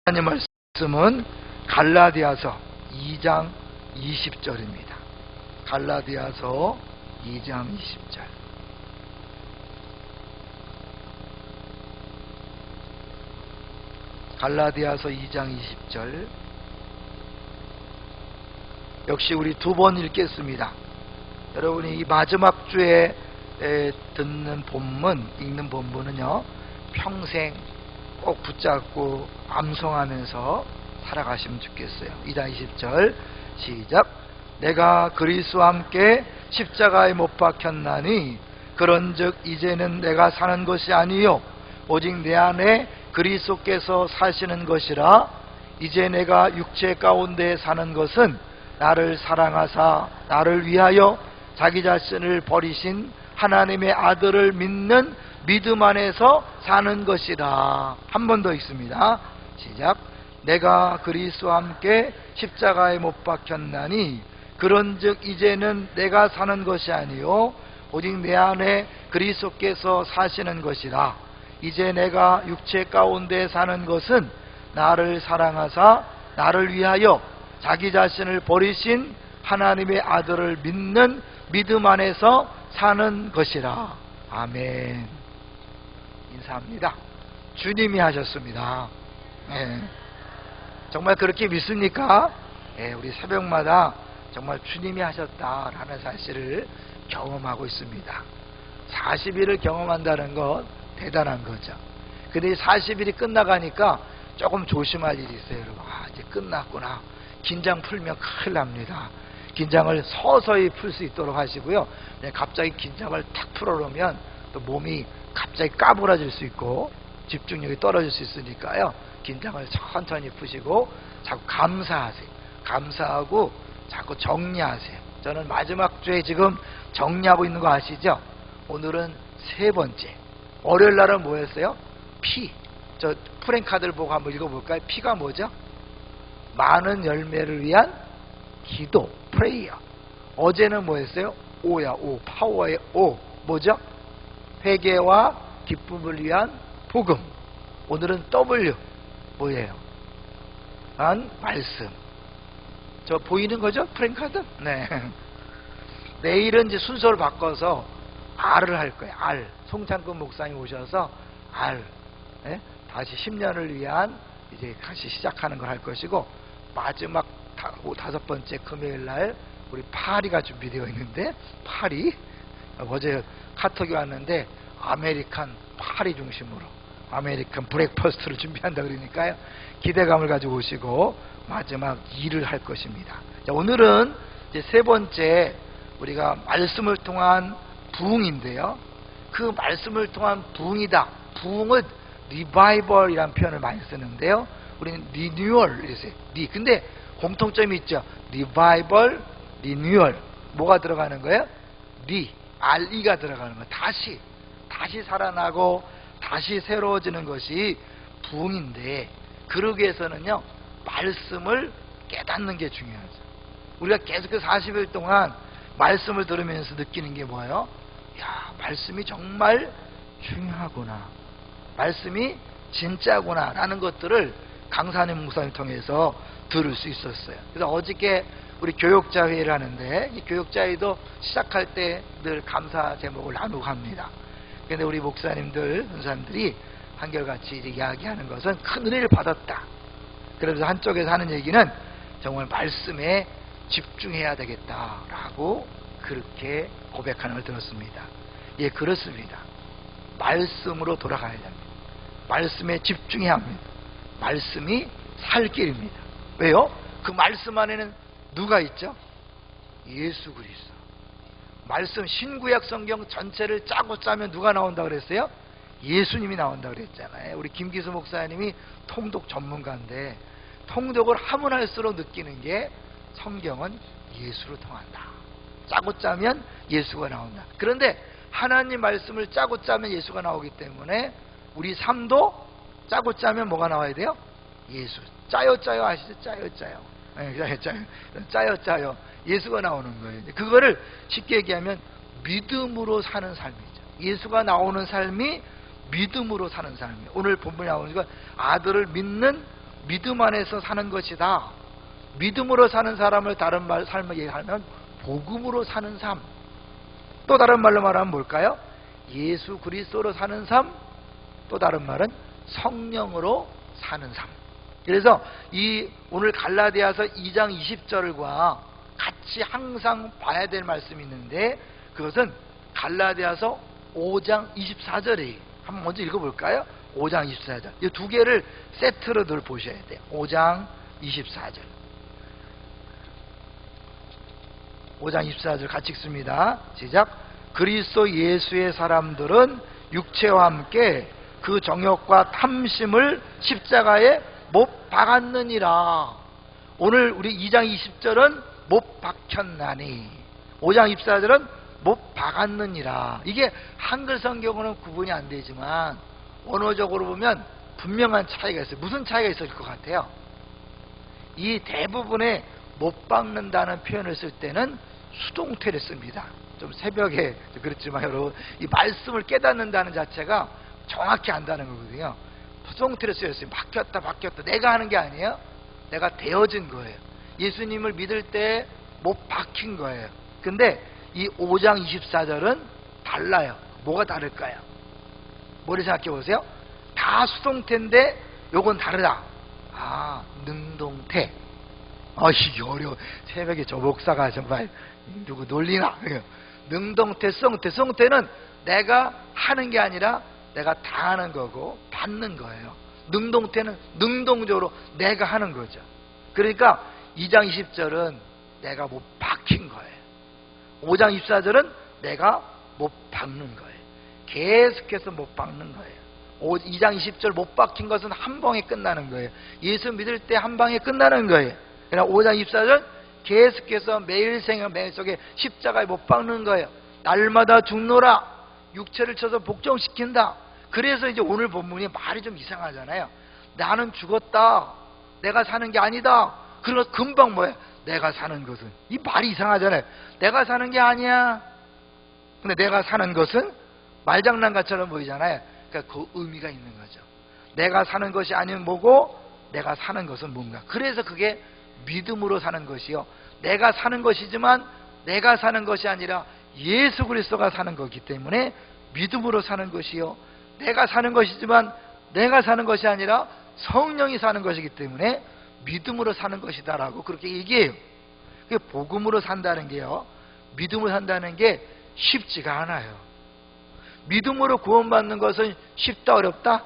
하나님 말씀은 갈라디아서 2장 20절입니다. 갈라디아서 2장 20절. 갈라디아서 2장 20절. 역시 우리 두 번 읽겠습니다. 여러분이 이 마지막 주에 듣는 본문, 읽는 본문은요, 평생 꼭 붙잡고 암송하면서 살아가시면 좋겠어요. 2장 20절 시작. 내가 그리스도와 함께 십자가에 못 박혔나니 그런즉 이제는 내가 사는 것이 아니요 오직 내 안에 그리스도께서 사시는 것이라. 이제 내가 육체 가운데 사는 것은 나를 사랑하사 나를 위하여 자기 자신을 버리신 하나님의 아들을 믿는 믿음 안에서 사는 것이라. 한 번 더 있습니다. 시작. 내가 그리스도와 함께 십자가에 못 박혔나니 그런즉 이제는 내가 사는 것이 아니요 오직 내 안에 그리스도께서 사시는 것이라. 이제 내가 육체 가운데 사는 것은 나를 사랑하사 나를 위하여 자기 자신을 버리신 하나님의 아들을 믿는 믿음 안에서 사는 것이라. 아멘. 인사합니다. 주님이 하셨습니다. 정말 그렇게 믿습니까? 우리 새벽마다 정말 주님이 하셨다라는 사실을 경험하고 있습니다. 40일을 경험한다는 건 대단한 거죠. 근데 40일이 끝나가니까 조금 조심할 일이 있어요. 여러분, 이제 끝났구나. 긴장 풀면 큰일 납니다. 긴장을 서서히 풀 수 있도록 하시고요. 갑자기 긴장을 탁 풀어놓으면 또 몸이 갑자기 까불어질 수 있고 집중력이 떨어질 수 있으니까요. 긴장을 천천히 푸시고 자꾸 감사하세요. 감사하고 자꾸 정리하세요. 저는 마지막 주에 지금 정리하고 있는 거 아시죠? 오늘은 세 번째. 월요일 날은 뭐였어요? 피. 저 프랭카드를 보고 한번 읽어볼까요? 피가 뭐죠? 많은 열매를 위한 기도, 프레이어. 어제는 뭐였어요? 오야, 오. 파워의 오. 뭐죠? 회개와 기쁨을 위한 복음. 오늘은 W. 뭐예요? 말씀. 저 보이는 거죠? 프랭카드? 네. 내일은 이제 순서를 바꿔서 R을 할 거예요. R. 송창근 목사님 오셔서 R. 네? 다시 10년을 위한 이제 다시 시작하는 걸 할 것이고, 마지막 다섯 번째 금요일 날 우리 파리가 준비되어 있는데, 파리. 어제 카톡이 왔는데 아메리칸 파리 중심으로 아메리칸 브렉퍼스트를 준비한다 그러니까요. 기대감을 가지고 오시고 마지막 일을 할 것입니다. 자, 오늘은 이제 세 번째 우리가 말씀을 통한 부흥인데요. 그 말씀을 통한 부흥이다. 부흥은 리바이벌이라는 표현을 많이 쓰는데요. 우리는 리뉴얼 이랬어요. 근데 공통점이 있죠. 리바이벌, 리뉴얼. 뭐가 들어가는 거예요? RE가 들어가는 거예요. 다시 살아나고 다시 새로워지는 것이 부흥인데, 그러기 위해서는요, 말씀을 깨닫는 게 중요하죠. 우리가 계속해서 40일 동안 말씀을 들으면서 느끼는 게 뭐예요? 야, 말씀이 정말 중요하구나. 말씀이 진짜구나. 라는 것들을 강사님 목사님 통해서 들을 수 있었어요. 그래서 어저께 우리 교역자 회의를 하는데, 이 교역자 회의도 시작할 때 늘 감사 제목을 나누고 합니다. 그런데 우리 목사님들, 선사님들이 한결같이 이제 이야기하는 것은 큰 은혜를 받았다. 그래서 한쪽에서 하는 얘기는 정말 말씀에 집중해야 되겠다라고 그렇게 고백하는 걸 들었습니다. 예, 그렇습니다. 말씀으로 돌아가야 됩니다. 말씀에 집중해야 합니다. 말씀이 살 길입니다. 왜요? 그 말씀 안에는 누가 있죠? 예수 그리스도. 말씀 신구약 성경 전체를 짜고 짜면 누가 나온다 그랬어요? 예수님이 나온다 그랬잖아요. 우리 김기수 목사님이 통독 전문가인데, 통독을 하면 할수록 느끼는 게 성경은 예수로 통한다. 짜고 짜면 예수가 나온다. 그런데 하나님 말씀을 짜고 짜면 예수가 나오기 때문에 우리 삶도 짜고 짜면 뭐가 나와야 돼요? 예수. 짜요 아시죠? 짜요. 네, 짜요. 예수가 나오는 거예요. 그거를 쉽게 얘기하면 믿음으로 사는 삶이죠. 예수가 나오는 삶이 믿음으로 사는 삶이에요. 오늘 본문에 나오는 건 아들을 믿는 믿음 안에서 사는 것이다. 믿음으로 사는 사람을 다른 말 삶을 얘기하면 복음으로 사는 삶. 또 다른 말로 말하면 뭘까요? 예수 그리스도로 사는 삶. 또 다른 말은 성령으로 사는 삶. 그래서 이 오늘 갈라디아서 2장 20절과 같이 항상 봐야 될 말씀이 있는데, 그것은 갈라디아서 5장 24절이에요. 한번 먼저 읽어볼까요? 5장 24절. 이 두 개를 세트로 늘 보셔야 돼요. 5장 24절. 5장 24절 같이 읽습니다. 시작. 그리스도 예수의 사람들은 육체와 함께 그 정욕과 탐심을 십자가에 못 박았느니라. 오늘 우리 2장 20절은 못 박혔나니, 5장 24절은 못 박았느니라. 이게 한글 성경으로는 구분이 안 되지만 언어적으로 보면 분명한 차이가 있어요. 무슨 차이가 있을 것 같아요? 이 대부분의 못 박는다는 표현을 쓸 때는 수동태를 씁니다. 좀 새벽에 그렇지만 여러분, 이 말씀을 깨닫는다는 자체가 정확히 안다는 거거든요. 수동태를 쓰였어요. 바뀌었다 바뀌었다. 내가 하는 게 아니에요. 내가 되어진 거예요. 예수님을 믿을 때 못 박힌 거예요. 근데 이 5장 24절은 달라요. 뭐가 다를까요? 머리 생각해 보세요. 다 수동태인데 요건 다르다. 아, 능동태. 이게 어려워. 새벽에 저 목사가 정말 누구 놀리나. 능동태, 수동태. 수동태는 내가 하는 게 아니라 내가 당하는 거고 받는 거예요. 능동태는 능동적으로 내가 하는 거죠. 그러니까 2장 20절은 내가 못 박힌 거예요. 5장 24절은 내가 못 박는 거예요. 계속해서 못 박는 거예요. 2장 20절 못 박힌 것은 한 방에 끝나는 거예요. 예수 믿을 때 한 방에 끝나는 거예요. 그러나 5장 24절 계속해서 매일 생활 매일 속에 십자가에 못 박는 거예요. 날마다 죽노라. 육체를 쳐서 복종시킨다. 그래서 이제 오늘 본문이 말이 좀 이상하잖아요. 나는 죽었다. 내가 사는 게 아니다. 그러면 금방 뭐야? 내가 사는 것은. 이 말이 이상하잖아요. 내가 사는 게 아니야. 근데 내가 사는 것은 말장난같처럼 보이잖아요. 그러니까 그 의미가 있는 거죠. 내가 사는 것이 아니면 뭐고, 내가 사는 것은 뭔가. 그래서 그게 믿음으로 사는 것이요. 내가 사는 것이지만 내가 사는 것이 아니라 예수 그리스도가 사는 거기 때문에 믿음으로 사는 것이요. 내가 사는 것이지만 내가 사는 것이 아니라 성령이 사는 것이기 때문에 믿음으로 사는 것이다라고 그렇게 얘기해요. 그게 복음으로 산다는 게요. 믿음으로 산다는 게 쉽지가 않아요. 믿음으로 구원받는 것은 쉽다 어렵다?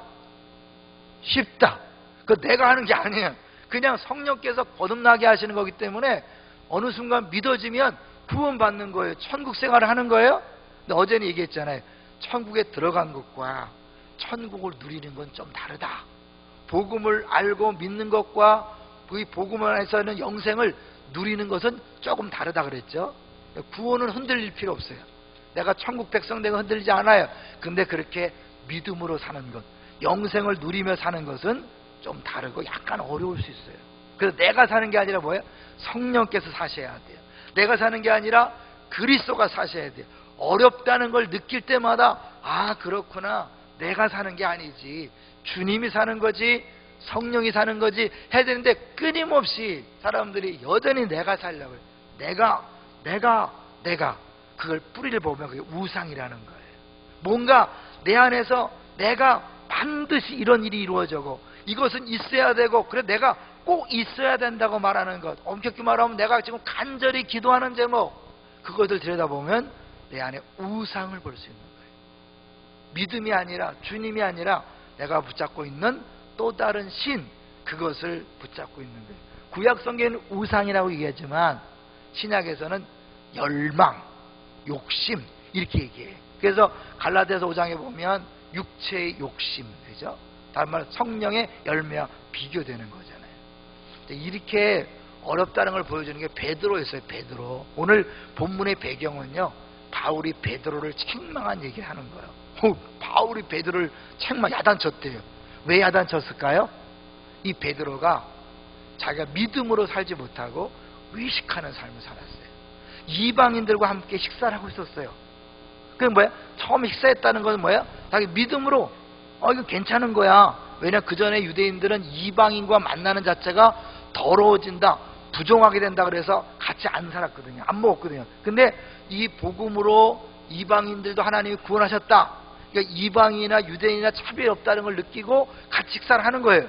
쉽다. 그 내가 하는 게 아니에요. 그냥 성령께서 거듭나게 하시는 거기 때문에 어느 순간 믿어지면 구원받는 거예요. 천국 생활을 하는 거예요. 근데 어제는 얘기했잖아요. 천국에 들어간 것과 천국을 누리는 건 좀 다르다. 복음을 알고 믿는 것과 그 복음 안에서는 영생을 누리는 것은 조금 다르다 그랬죠. 구원은 흔들릴 필요 없어요. 내가 천국 백성 되고 흔들리지 않아요. 근데 그렇게 믿음으로 사는 것, 영생을 누리며 사는 것은 좀 다르고 약간 어려울 수 있어요. 그래서 내가 사는 게 아니라 뭐예요? 성령께서 사셔야 돼요. 내가 사는 게 아니라 그리스도가 사셔야 돼요. 어렵다는 걸 느낄 때마다 아 그렇구나. 내가 사는 게 아니지. 주님이 사는 거지. 성령이 사는 거지 해야 되는데 끊임없이 사람들이 여전히 내가 살려고 해요. 내가 그걸 뿌리를 보면 그게 우상이라는 거예요. 뭔가 내 안에서 내가 반드시 이런 일이 이루어지고 이것은 있어야 되고 그래 내가 꼭 있어야 된다고 말하는 것, 엄격히 말하면 내가 지금 간절히 기도하는 제목, 그것을 들여다보면 내 안에 우상을 볼 수 있는 거예요. 믿음이 아니라 주님이 아니라 내가 붙잡고 있는 또 다른 신, 그것을 붙잡고 있는 거예요. 구약 성경에는 우상이라고 얘기하지만 신약에서는 열망, 욕심 이렇게 얘기해요. 그래서 갈라디아서 5장에 보면 육체의 욕심, 그죠? 다른 말로 성령의 열매와 비교되는 거잖아요. 이렇게 어렵다는 걸 보여주는 게 베드로였어요. 베드로. 오늘 본문의 배경은요, 바울이 베드로를 책망한 얘기를 하는 거예요. 바울이 베드로를 야단쳤대요. 왜 야단쳤을까요? 이 베드로가 자기가 믿음으로 살지 못하고 외식하는 삶을 살았어요. 이방인들과 함께 식사를 하고 있었어요. 그게 뭐야? 처음에 식사했다는 건 뭐야? 자기 믿음으로 이거 괜찮은 거야. 왜냐하면 그 전에 유대인들은 이방인과 만나는 자체가 더러워진다, 부정하게 된다 그래서 같이 안 살았거든요. 안 먹었거든요. 근데 이 복음으로 이방인들도 하나님이 구원하셨다. 그러니까 이방인이나 유대인이나 차별이 없다는 걸 느끼고 같이 식사를 하는 거예요.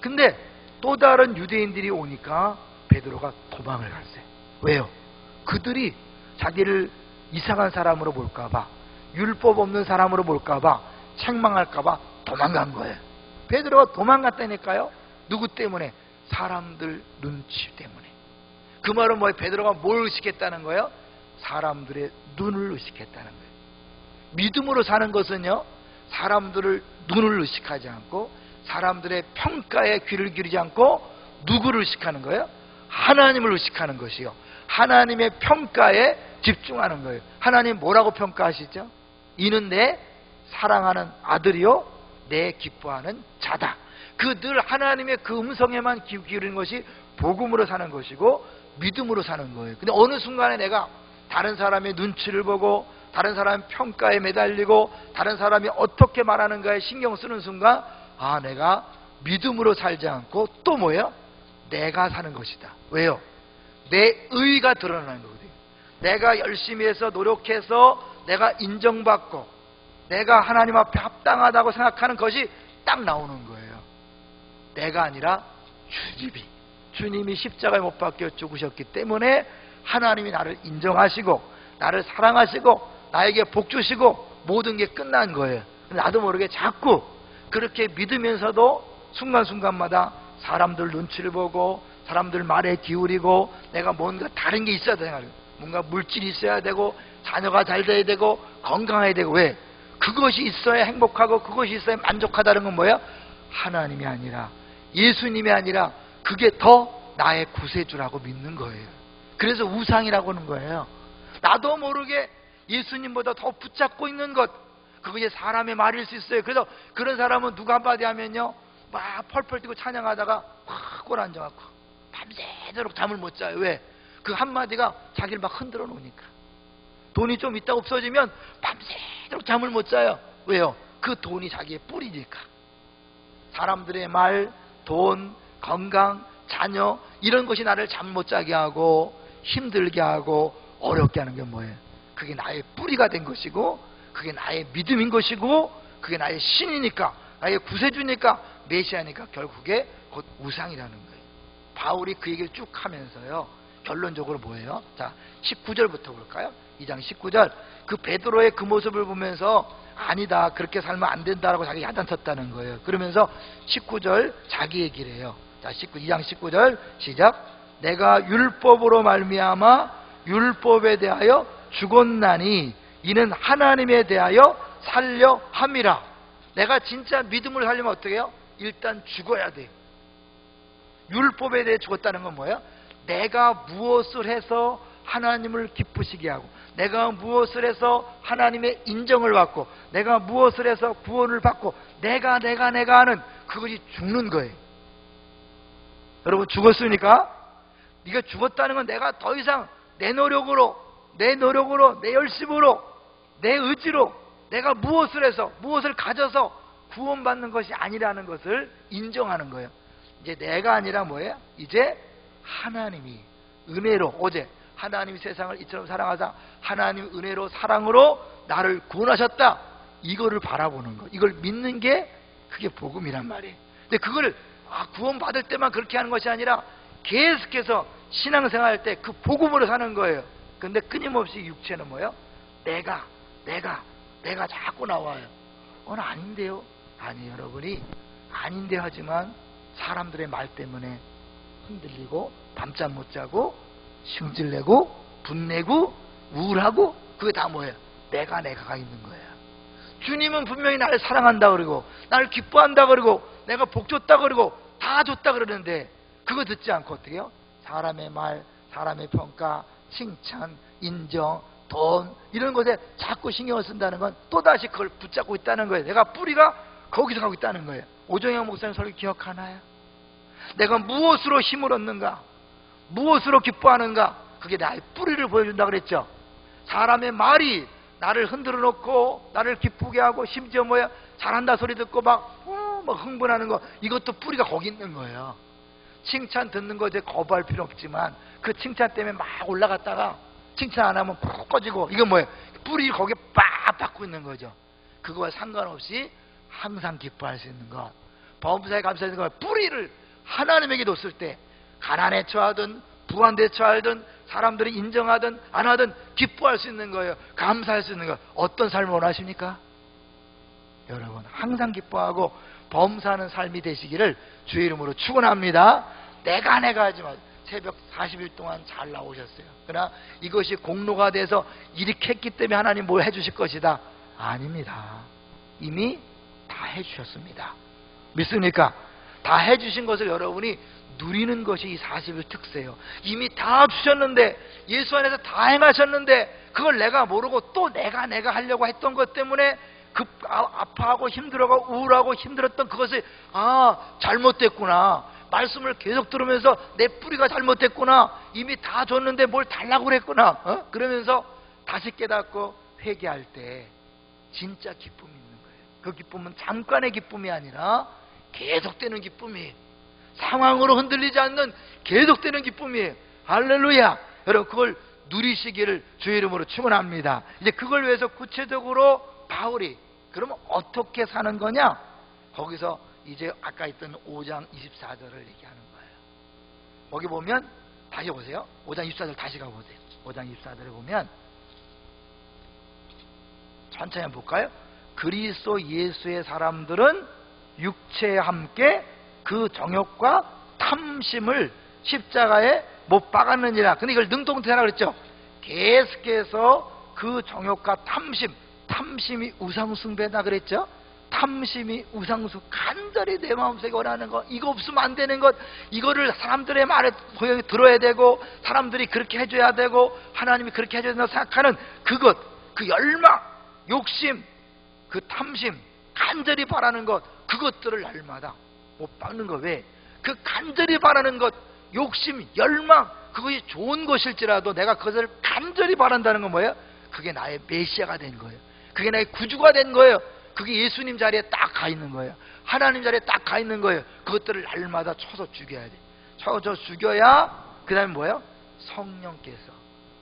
근데 또 다른 유대인들이 오니까 베드로가 도망을 갔어요. 왜요? 그들이 자기를 이상한 사람으로 볼까봐, 율법 없는 사람으로 볼까봐, 책망할까봐 도망간 거예요. 베드로가 도망갔다니까요. 누구 때문에? 사람들 눈치 때문에. 그 말은 뭐예요? 베드로가 뭘 의식했다는 거예요? 사람들의 눈을 의식했다는 거예요. 믿음으로 사는 것은요, 사람들을 눈을 의식하지 않고 사람들의 평가에 귀를 기울이지 않고 누구를 의식하는 거예요? 하나님을 의식하는 것이요, 하나님의 평가에 집중하는 거예요. 하나님 뭐라고 평가하시죠? 이는 내 사랑하는 아들이요 내 기뻐하는 자다. 그 늘 하나님의 그 음성에만 귀 기울이는 것이 복음으로 사는 것이고 믿음으로 사는 거예요. 근데 어느 순간에 내가 다른 사람의 눈치를 보고 다른 사람의 평가에 매달리고 다른 사람이 어떻게 말하는가에 신경 쓰는 순간, 아, 내가 믿음으로 살지 않고 또 뭐예요? 내가 사는 것이다. 왜요? 내 의가 드러나는 거거든요. 내가 열심히 해서 노력해서 내가 인정받고 내가 하나님 앞에 합당하다고 생각하는 것이 딱 나오는 거예요. 내가 아니라 주님이 십자가에 못 박혀 죽으셨기 때문에 하나님이 나를 인정하시고 나를 사랑하시고 나에게 복 주시고 모든 게 끝난 거예요. 나도 모르게 자꾸 그렇게 믿으면서도 순간순간마다 사람들 눈치를 보고 사람들 말에 기울이고 내가 뭔가 다른 게 있어야 되는 거예요. 뭔가 물질이 있어야 되고 자녀가 잘 돼야 되고 건강해야 되고. 왜? 그것이 있어야 행복하고 그것이 있어야 만족하다는 건 뭐예요? 하나님이 아니라 예수님이 아니라 그게 더 나의 구세주라고 믿는 거예요. 그래서 우상이라고 하는 거예요. 나도 모르게 예수님보다 더 붙잡고 있는 것, 그게 사람의 말일 수 있어요. 그래서 그런 사람은 누가 한마디 하면요 막 펄펄 뛰고 찬양하다가 확 꼴앉아갖고 밤새도록 잠을 못 자요. 왜? 그 한마디가 자기를 막 흔들어 놓으니까. 돈이 좀 있다 없어지면 밤새도록 잠을 못 자요. 왜요? 그 돈이 자기의 뿌리니까. 사람들의 말, 돈, 건강, 자녀 이런 것이 나를 잠 못 자게 하고 힘들게 하고 어렵게 하는 게 뭐예요? 그게 나의 뿌리가 된 것이고 그게 나의 믿음인 것이고 그게 나의 신이니까, 나의 구세주니까, 메시아니까 결국에 곧 우상이라는 거예요. 바울이 그 얘기를 쭉 하면서요 결론적으로 뭐예요? 자, 19절부터 볼까요? 2장 19절. 그 베드로의 그 모습을 보면서 아니다, 그렇게 살면 안 된다라고 자기 야단쳤다는 거예요. 그러면서 19절 자기 얘기를 해요. 자, 2장 19절 시작. 내가 율법으로 말미암아 율법에 대하여 죽었나니 이는 하나님에 대하여 살려 함이라. 내가 진짜 믿음을 살려면 어떻게 해요? 일단 죽어야 돼요. 율법에 대해 죽었다는 건 뭐예요? 내가 무엇을 해서 하나님을 기쁘시게 하고 내가 무엇을 해서 하나님의 인정을 받고 내가 무엇을 해서 구원을 받고 내가 하는 그것이 죽는 거예요. 여러분, 죽었습니까? 네가 죽었다는 건 내가 더 이상 내 노력으로 내 열심으로 내 의지로 내가 무엇을 해서 무엇을 가져서 구원받는 것이 아니라는 것을 인정하는 거예요. 이제 내가 아니라 뭐예요? 이제 하나님이 은혜로, 어제 하나님이 세상을 이처럼 사랑하사 하나님 은혜로 사랑으로 나를 구원하셨다, 이거를 바라보는 거, 이걸 믿는 게 그게 복음이란 말이에요. 근데 그걸 구원받을 때만 그렇게 하는 것이 아니라 계속해서 신앙생활 할 때 그 복음으로 사는 거예요. 근데 끊임없이 육체는 뭐예요? 내가 자꾸 나와요. 아닌데요? 아니, 여러분이 아닌데 하지만 사람들의 말 때문에 흔들리고 밤잠 못 자고 승질내고 분내고 우울하고, 그게 다 뭐예요? 내가가 있는 거예요. 주님은 분명히 나를 사랑한다 그러고 나를 기뻐한다 그러고 내가 복 줬다 그러고 다 줬다 그러는데 그거 듣지 않고 어떻게 해요? 사람의 말, 사람의 평가, 칭찬, 인정, 돈 이런 것에 자꾸 신경을 쓴다는 건 또다시 그걸 붙잡고 있다는 거예요. 내가 뿌리가 거기서 가고 있다는 거예요. 오정영 목사님 설교 기억하나요? 내가 무엇으로 힘을 얻는가, 무엇으로 기뻐하는가, 그게 나의 뿌리를 보여준다 그랬죠. 사람의 말이 나를 흔들어 놓고 나를 기쁘게 하고 심지어 잘한다 소리 듣고 막 막 흥분하는 거, 이것도 뿌리가 거기 있는 거예요. 칭찬 듣는 거 이제 거부할 필요 없지만 그 칭찬 때문에 막 올라갔다가 칭찬 안 하면 푹 꺼지고, 이건 뭐예요? 뿌리 거기에 빡 박고 있는 거죠. 그거와 상관없이 항상 기뻐할 수 있는 것, 범사에 감사하는 것, 뿌리를 하나님에게 뒀을 때 가난에 처하든 부한데 처하든 사람들이 인정하든 안 하든 기뻐할 수 있는 거예요. 감사할 수 있는 거. 어떤 삶을 원하십니까? 여러분, 항상 기뻐하고 범사하는 삶이 되시기를 주의 이름으로 축원합니다. 내가 하지 마세요. 새벽 40일 동안 잘 나오셨어요. 그러나 이것이 공로가 돼서 이렇게 했기 때문에 하나님 뭘 해주실 것이다. 아닙니다. 이미 다 해주셨습니다. 믿습니까? 다 해주신 것을 여러분이 누리는 것이 이 40일 특세예요. 이미 다 주셨는데, 예수 안에서 다 행하셨는데, 그걸 내가 모르고 또 내가 하려고 했던 것 때문에 아파하고 힘들어하고 우울하고 힘들었던 그것이 잘못됐구나. 말씀을 계속 들으면서 내 뿌리가 잘못됐구나. 이미 다 줬는데 뭘 달라고 그랬구나. 그러면서 다시 깨닫고 회개할 때 진짜 기쁨이 있는 거예요. 그 기쁨은 잠깐의 기쁨이 아니라 계속되는 기쁨이에요. 상황으로 흔들리지 않는 계속되는 기쁨이에요. 할렐루야. 여러분, 그걸 누리시기를 주의 이름으로 축원합니다. 이제 그걸 위해서 구체적으로 바울이 그러면 어떻게 사는 거냐? 거기서 이제 아까 있던 5장 24절을 얘기하는 거예요. 거기 보면 다시 보세요. 5장 24절 다시 가보세요. 5장 24절에 보면 천천히 한번 볼까요? 그리스도 예수의 사람들은 육체에 함께 그 정욕과 탐심을 십자가에 못 박았느니라. 근데 이걸 능동태라 그랬죠. 계속해서 그 정욕과 탐심이 우상숭배다 그랬죠. 탐심이 우상숭, 간절히 내 마음속에 원하는 것, 이거 없으면 안 되는 것, 이거를 사람들의 말에 소용이 들어야 되고, 사람들이 그렇게 해줘야 되고, 하나님이 그렇게 해줘야 된다고 생각하는 그것, 그 열망, 욕심, 그 탐심, 간절히 바라는 것, 그것들을 날마다 못 박는 거. 왜? 그 간절히 바라는 것, 욕심, 열망, 그것이 좋은 것일지라도 내가 그것을 간절히 바란다는 건 뭐예요? 그게 나의 메시아가 된 거예요. 그게 나의 구주가 된 거예요. 그게 예수님 자리에 딱 가 있는 거예요. 하나님 자리에 딱 가 있는 거예요. 그것들을 날마다 쳐서 죽여야 돼. 쳐서 죽여야 그 다음에 뭐예요? 성령께서,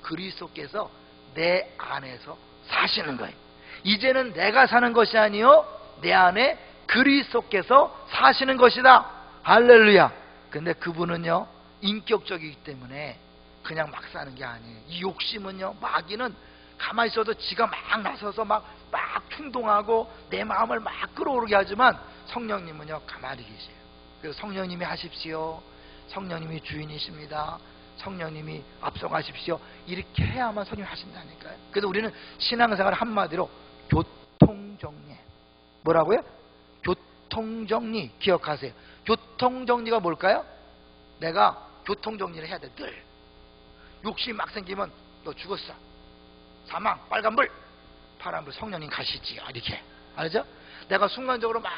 그리스도께서 내 안에서 사시는 거예요. 이제는 내가 사는 것이 아니요 내 안에 그리스도께서 사시는 것이다. 할렐루야. 근데 그분은요 인격적이기 때문에 그냥 막 사는 게 아니에요. 이 욕심은요, 마귀는 가만히 있어도 지가 막 나서서 막 충동하고 내 마음을 막 끌어오르게 하지만 성령님은요 가만히 계세요. 그래서 성령님이 하십시오. 성령님이 주인이십니다. 성령님이 앞서가십시오. 이렇게 해야만 성령이 하신다니까요. 그래서 우리는 신앙생활 한마디로 교통정리. 뭐라고요? 교통정리. 기억하세요. 교통정리가 뭘까요? 내가 교통정리를 해야 돼. 늘 욕심이 막 생기면 너 죽었어. 사망, 빨간불, 파란불, 성령님 가시지요. 이렇게 알죠? 내가 순간적으로 막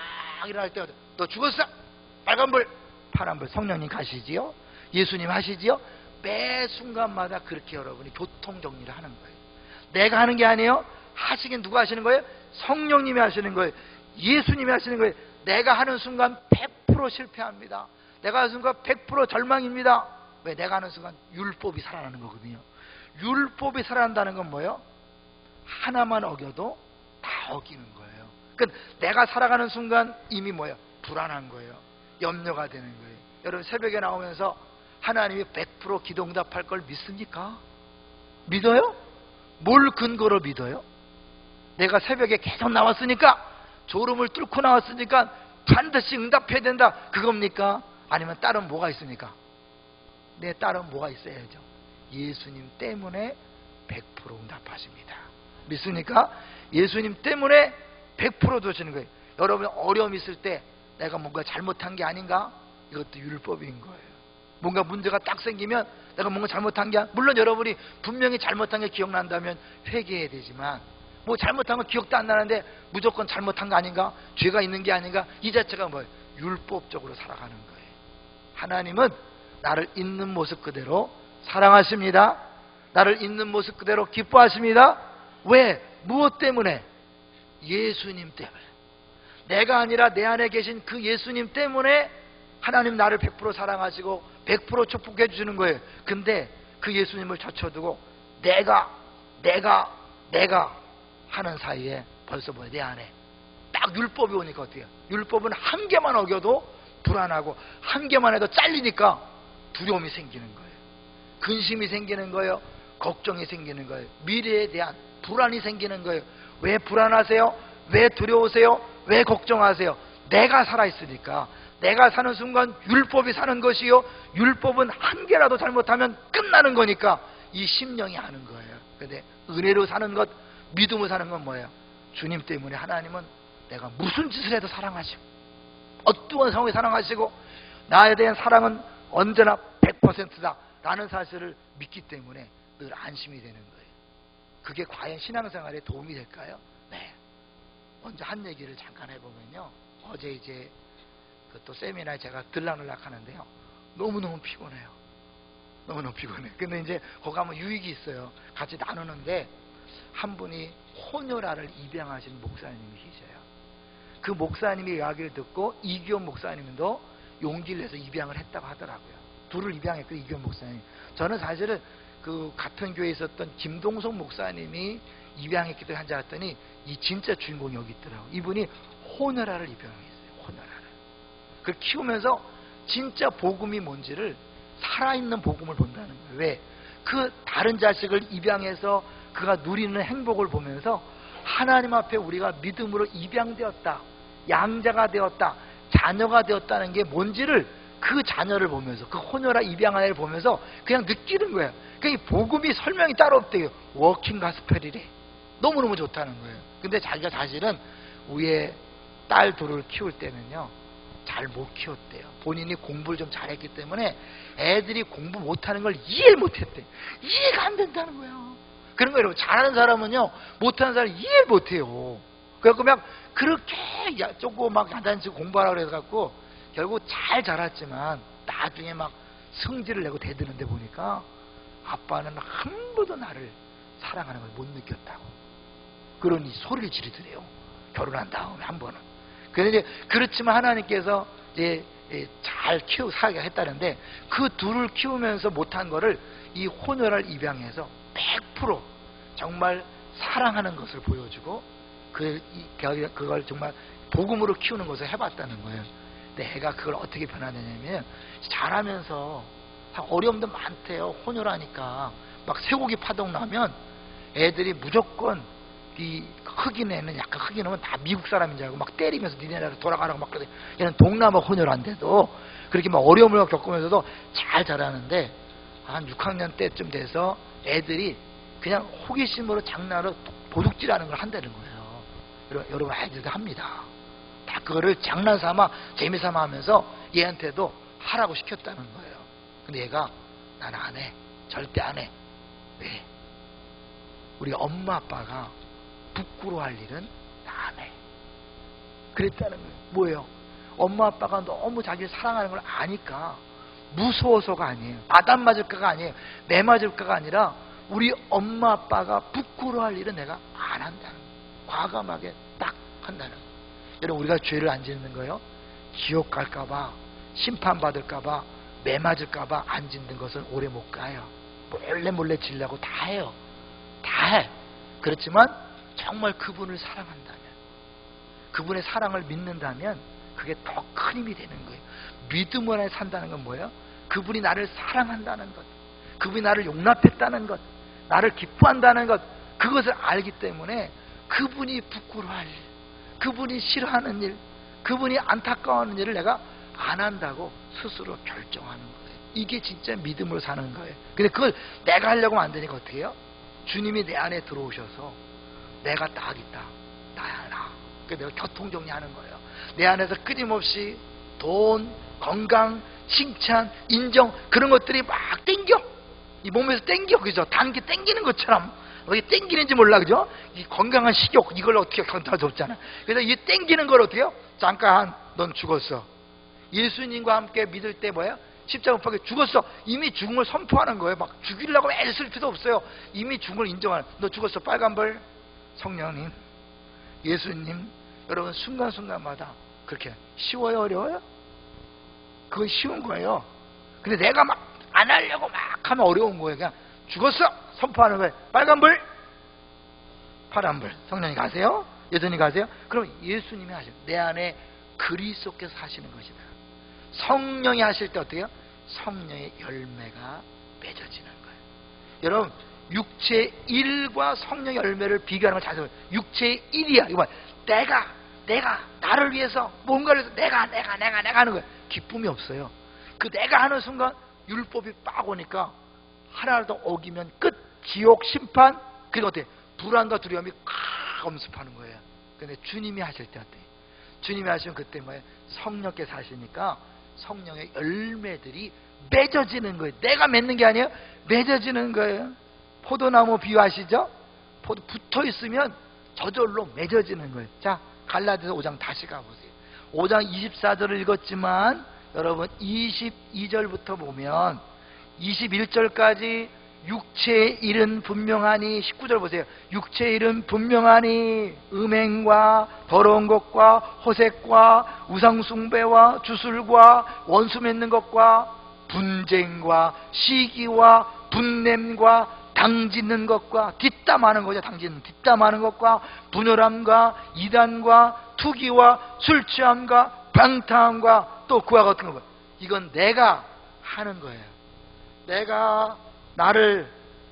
일어날 때 너 죽었어. 빨간불, 파란불, 성령님 가시지요. 예수님 하시지요. 매 순간마다 그렇게 여러분이 교통정리를 하는 거예요. 내가 하는 게 아니에요. 하시긴 누가 하시는 거예요? 성령님이 하시는 거예요. 예수님이 하시는 거예요. 내가 하는 순간 100% 실패합니다. 내가 하는 순간 100% 절망입니다. 왜? 내가 하는 순간 율법이 살아나는 거거든요. 율법이 살아난다는 건 뭐예요? 하나만 어겨도 다 어기는 거예요. 그러니까 내가 살아가는 순간 이미 뭐예요? 불안한 거예요. 염려가 되는 거예요. 여러분 새벽에 나오면서 하나님이 100% 기도응답할 걸 믿습니까? 믿어요? 뭘 근거로 믿어요? 내가 새벽에 계속 나왔으니까, 졸음을 뚫고 나왔으니까 반드시 응답해야 된다, 그겁니까? 아니면 다른 뭐가 있습니까? 내 다른 뭐가 있어야죠. 예수님 때문에 100% 응답하십니다. 믿습니까? 예수님 때문에 100% 주시는 거예요. 여러분 어려움 있을 때 내가 뭔가 잘못한 게 아닌가? 이것도 율법인 거예요. 뭔가 문제가 딱 생기면 내가 뭔가 잘못한 게 아니라, 물론 여러분이 분명히 잘못한 게 기억난다면 회개해야 되지만, 뭐 잘못한 거 기억도 안 나는데 무조건 잘못한 거 아닌가? 죄가 있는 게 아닌가? 이 자체가 뭐예요? 율법적으로 살아가는 거예요. 하나님은 나를 있는 모습 그대로 사랑하십니다. 나를 있는 모습 그대로 기뻐하십니다. 왜? 무엇 때문에? 예수님 때문에. 내가 아니라 내 안에 계신 그 예수님 때문에 하나님 나를 100% 사랑하시고 100% 축복해 주시는 거예요. 근데 그 예수님을 젖혀두고 내가 하는 사이에 벌써 뭐야, 내 안에 딱 율법이 오니까 어때요? 율법은 한 개만 어겨도 불안하고 한 개만 해도 잘리니까 두려움이 생기는 거예요. 근심이 생기는 거예요. 걱정이 생기는 거예요. 미래에 대한 불안이 생기는 거예요. 왜 불안하세요? 왜 두려우세요? 왜 걱정하세요? 내가 살아있으니까. 내가 사는 순간 율법이 사는 것이요, 율법은 한 개라도 잘못하면 끝나는 거니까 이 심령이 아는 거예요. 근데 은혜로 사는 것, 믿음으로 사는 건 뭐예요? 주님 때문에 하나님은 내가 무슨 짓을 해도 사랑하시고 어떠한 상황에 사랑하시고 나에 대한 사랑은 언제나 100%다 라는 사실을 믿기 때문에 늘 안심이 되는 거예요. 그게 과연 신앙생활에 도움이 될까요? 네. 먼저 한 얘기를 잠깐 해보면요, 어제 이제 또 세미나에 제가 들락날락 하는데요, 너무너무 피곤해요. 너무너무 피곤해요. 근데 이제 거기 가면 유익이 있어요. 같이 나누는데 한 분이 혼혈아를 입양하신 목사님이 계셔요. 그 목사님의 이야기를 듣고 이기원 목사님도 용기를 내서 입양을 했다고 하더라고요. 둘을 입양했거든요, 이기원 목사님. 저는 사실은 그 같은 교회에 있었던 김동석 목사님이 입양했기 때문에 한줄 알았더니 이 진짜 주인공이 여기 있더라고요. 이분이 혼혈아를 입양했어요. 혼혈아를. 그걸 키우면서 진짜 복음이 뭔지를, 살아있는 복음을 본다는 거예요. 왜? 그 다른 자식을 입양해서 그가 누리는 행복을 보면서 하나님 앞에 우리가 믿음으로 입양되었다, 양자가 되었다, 자녀가 되었다는 게 뭔지를 그 자녀를 보면서, 그 혼혈아 입양한 애를 보면서 그냥 느끼는 거예요. 그러니까 이 복음이 설명이 따로 없대요. 워킹 가스펠이래. 너무너무 좋다는 거예요. 근데 자기가 사실은 위에 딸 둘을 키울 때는요, 잘 못 키웠대요. 본인이 공부를 좀 잘했기 때문에 애들이 공부 못하는 걸 이해를 못했대. 이해가 안 된다는 거예요. 그런 거예요. 잘하는 사람은요, 못하는 사람은 이해를 못해요. 그래서 막 그렇게 쪼고 막 야단치고 공부하라고 그래갖고 결국 잘 자랐지만 나중에 막 성질을 내고 대드는데 보니까 아빠는 한 번도 나를 사랑하는 걸 못 느꼈다고. 그러니 소리를 지르더래요. 결혼한 다음에 한 번은. 그런데 그렇지만 하나님께서 이제 잘 살게 했다는데, 그 둘을 키우면서 못한 거를 이 혼혈을 입양해서 100% 정말 사랑하는 것을 보여주고 그걸 정말 복음으로 키우는 것을 해봤다는 거예요. 근데 애가 그걸 어떻게 변화되냐면, 자라면서 어려움도 많대요. 혼혈하니까 막 쇠고기 파동 나면 애들이 무조건 이 흑인애는, 약간 흑인은 다 미국 사람인 줄 알고 막 때리면서 니네 나라 돌아가라고 막 그러대. 얘는 동남아 혼혈한데도 그렇게 막 어려움을 겪으면서도 잘 자라는데, 한 6학년 때쯤 돼서 애들이 그냥 호기심으로 장난으로 도둑질하는 걸 한다는 거예요. 여러분 아이들도 합니다. 다 그거를 장난삼아 재미삼아 하면서 얘한테도 하라고 시켰다는 거예요. 근데 얘가 나는 안 해. 절대 안 해. 왜? 우리 엄마 아빠가 부끄러워할 일은 나 안 해. 그랬다는 거예요. 뭐예요? 엄마 아빠가 너무 자기를 사랑하는 걸 아니까 무서워서가 아니에요. 아담 맞을까가 아니에요. 매 맞을까가 아니라 우리 엄마 아빠가 부끄러워할 일은 내가 안 한다는 거예요. 과감하게 딱 한다는 거예요. 여러분, 우리가 죄를 안 짓는 거예요. 지옥 갈까봐, 심판받을까봐, 매 맞을까봐 안 짓는 것은 오래 못 가요. 몰래 지려고 다 해요. 다 해. 그렇지만 정말 그분을 사랑한다면, 그분의 사랑을 믿는다면 그게 더 큰 힘이 되는 거예요. 믿음 안에 산다는 건 뭐예요? 그분이 나를 사랑한다는 것, 그분이 나를 용납했다는 것, 나를 기뻐한다는 것, 그것을 알기 때문에 그분이 부끄러워할 일, 그분이 싫어하는 일, 그분이 안타까워하는 일을 내가 안 한다고 스스로 결정하는 거예요. 이게 진짜 믿음으로 사는 거예요. 근데 그걸 내가 하려고 하면 안 되니까 어떻게 해요? 주님이 내 안에 들어오셔서 내가 딱 있다, 나야 나. 그래서 내가 교통정리하는 거예요. 내 안에서 끊임없이 돈, 건강, 칭찬, 인정, 그런 것들이 막 땡겨. 이 몸에서 땡겨. 그죠? 단기 땡기는 것처럼. 왜 땡기는지 몰라. 그죠? 이 건강한 식욕, 이걸 어떻게 견뎌줬잖아. 그래서 이 땡기는 걸 어떻게 해요? 잠깐, 넌 죽었어. 예수님과 함께 믿을 때 뭐야? 십자가 못 박혀 죽었어. 이미 죽음을 선포하는 거예요. 막 죽이려고 애쓸 필요도 없어요. 이미 죽음을 인정하는. 너 죽었어. 빨간불, 성령님, 예수님, 여러분 순간순간마다 그렇게 쉬워요, 어려워요? 그건 쉬운 거예요. 근데 내가 막 안 하려고 막 하면 어려운 거예요. 그냥 죽었어 선포하는 거예요. 빨간불, 파란불. 성령이 가세요, 여전히 가세요. 그럼 예수님이 하시는, 내 안에 그리스도께서 하시는 것이다. 성령이 하실 때 어떻게 해요? 성령의 열매가 맺어지는 거예요. 여러분 육체의 일과 성령의 열매를 비교하는 걸 잘 들어요. 육체의 일이야. 이거 봐. 내가 나를 위해서 뭔가를 해서 내가 하는 거예요. 기쁨이 없어요. 그 내가 하는 순간 율법이 빡 오니까 하나라도 어기면 끝. 지옥 심판. 그리고 어때요? 불안과 두려움이 콱 엄습하는 거예요. 근데 주님이 하실 때 어때요? 주님이 하시면 그때 뭐예요? 성령께서 하시니까 성령의 열매들이 맺어지는 거예요. 내가 맺는 게 아니에요. 맺어지는 거예요. 포도나무 비유하시죠? 포도 붙어 있으면 저절로 맺어지는 거예요. 자, 갈라디아서 5장 다시 가보세요. 5장 24절을 읽었지만 여러분 22절부터 보면 21절까지 육체의 일은 분명하니, 19절 보세요. 육체의 일은 분명하니 음행과 더러운 것과 호색과 우상숭배와 주술과 원수 맺는 것과 분쟁과 시기와 분냄과 당짓는 것과 뒷담하는 거죠. 당짓는 뒷담하는 것과 분열함과 이단과 투기와 술취함과 방탕함과 또 그와 같은 것. 이건 내가 하는 거예요. 내가 나를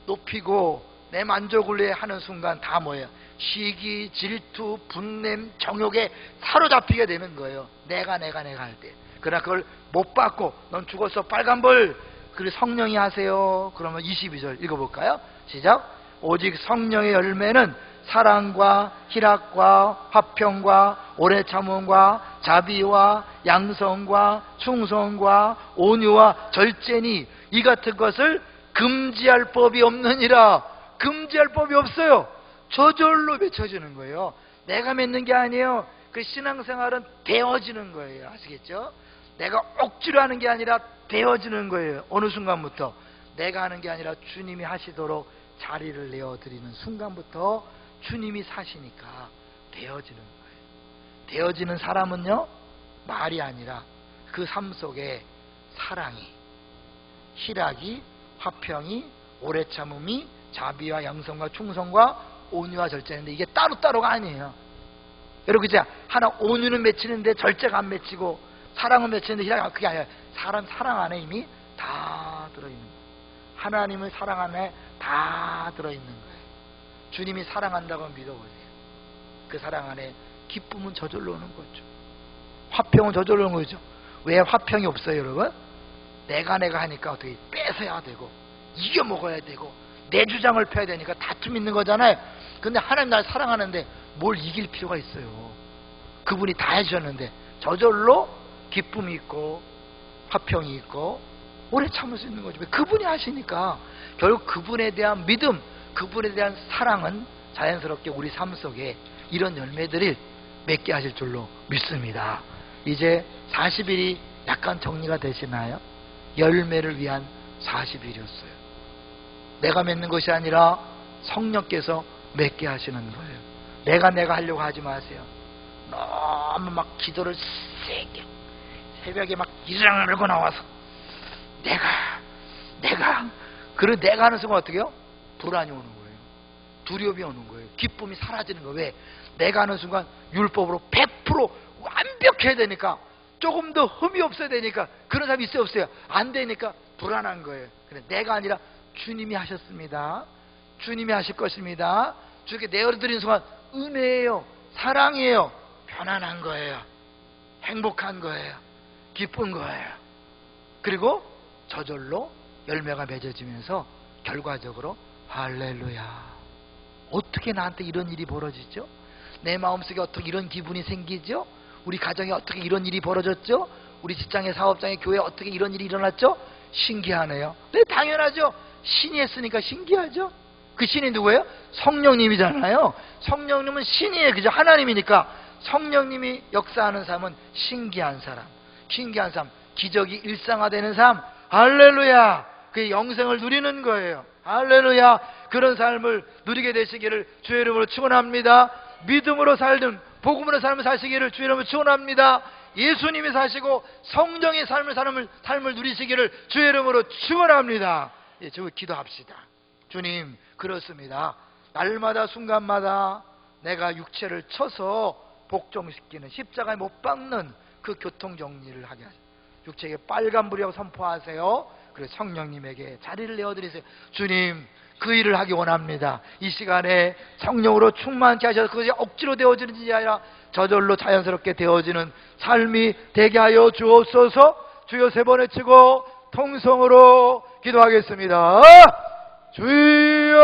높이고 내 만족을 위해 하는 순간 다 뭐예요? 시기, 질투, 분냄, 정욕에 사로잡히게 되는 거예요. 내가 할 때. 그러나 그걸 못 받고 넌 죽었어 빨간불. 그리고 성령이 하세요. 그러면 22절 읽어볼까요? 시작. 오직 성령의 열매는 사랑과 희락과 화평과 오래 참음과 자비와 양성과 충성과 온유와 절제니 이 같은 것을 금지할 법이 없느니라. 금지할 법이 없어요. 저절로 맺혀지는 거예요. 내가 맺는 게 아니에요. 그 신앙생활은 되어지는 거예요. 아시겠죠? 내가 억지로 하는 게 아니라 되어지는 거예요. 어느 순간부터 내가 하는 게 아니라 주님이 하시도록 자리를 내어드리는 순간부터 주님이 사시니까 되어지는 거예요. 되어지는 사람은요, 말이 아니라 그 삶 속에 사랑이, 희락이, 화평이, 오래 참음이, 자비와 양성과 충성과 온유와 절제인데 이게 따로따로가 아니에요. 여러분 그죠? 하나 온유는 맺히는데 절제가 안 맺히고 사랑은 맺히는데 희락이, 그게 아니라 사람 사랑 안에 이미 다 들어있는 거예요. 하나님의 사랑 안에 다 들어있는 거예요. 주님이 사랑한다고 믿어보세요. 그 사랑 안에 기쁨은 저절로 오는 거죠. 화평은 저절로 오는 거죠. 왜 화평이 없어요, 여러분? 내가 하니까 어떻게 뺏어야 되고 이겨먹어야 되고 내 주장을 펴야 되니까 다툼 있는 거잖아요. 근데 하나님 날 사랑하는데 뭘 이길 필요가 있어요. 그분이 다 해주셨는데 저절로 기쁨이 있고 화평이 있고 오래 참을 수 있는 거죠. 그분이 하시니까 결국 그분에 대한 믿음, 그분에 대한 사랑은 자연스럽게 우리 삶 속에 이런 열매들을 맺게 하실 줄로 믿습니다. 이제 40일이 약간 정리가 되시나요? 열매를 위한 40일이었어요. 내가 맺는 것이 아니라 성령께서 맺게 하시는 거예요. 내가 하려고 하지 마세요. 너무 막 기도를 세게 새벽에 막 일어나고 나와서 내가 그리고 내가 하는 순간 어떻게 해요? 불안이 오는 거예요. 두려움이 오는 거예요. 기쁨이 사라지는 거예요. 왜? 내가 하는 순간 율법으로 100% 완벽해야 되니까, 조금 더 흠이 없어야 되니까, 그런 사람이 있어요 없어요? 안 되니까 불안한 거예요. 근데 내가 아니라 주님이 하셨습니다. 주님이 하실 것입니다. 주께 내어드리는 순간 은혜예요, 사랑이에요, 편안한 거예요, 행복한 거예요, 기쁜 거예요. 그리고 저절로 열매가 맺어지면서 결과적으로 할렐루야, 어떻게 나한테 이런 일이 벌어지죠? 내 마음속에 어떻게 이런 기분이 생기죠? 우리 가정에 어떻게 이런 일이 벌어졌죠? 우리 직장에, 사업장에, 교회에 어떻게 이런 일이 일어났죠? 신기하네요. 네, 당연하죠. 신이 했으니까 신기하죠. 그 신이 누구예요? 성령님이잖아요. 성령님은 신이에요. 그죠? 하나님이니까 성령님이 역사하는 삶은 신기한 사람, 신기한 삶, 기적이 일상화되는 삶. 할렐루야. 그 영생을 누리는 거예요. 할렐루야. 그런 삶을 누리게 되시기를 주의 이름으로 축원합니다. 믿음으로 살든 복음으로 삶을 사시기를 주의 이름으로 축원합니다. 예수님이 사시고 성령의 삶을 누리시기를 주의 이름으로 축원합니다. 예, 저 기도합시다. 주님, 그렇습니다. 날마다 순간마다 내가 육체를 쳐서 복종시키는, 십자가에 못 박는 그 교통정리를 하게 하시고 육체에 빨간불이라고 선포하세요. 그리고 성령님에게 자리를 내어드리세요. 주님, 그 일을 하기 원합니다. 이 시간에 성령으로 충만케 하셔서 그것이 억지로 되어지는 일이 아니라 저절로 자연스럽게 되어지는 삶이 되게 하여 주옵소서. 주여 3번 외치고 통성으로 기도하겠습니다. 주여!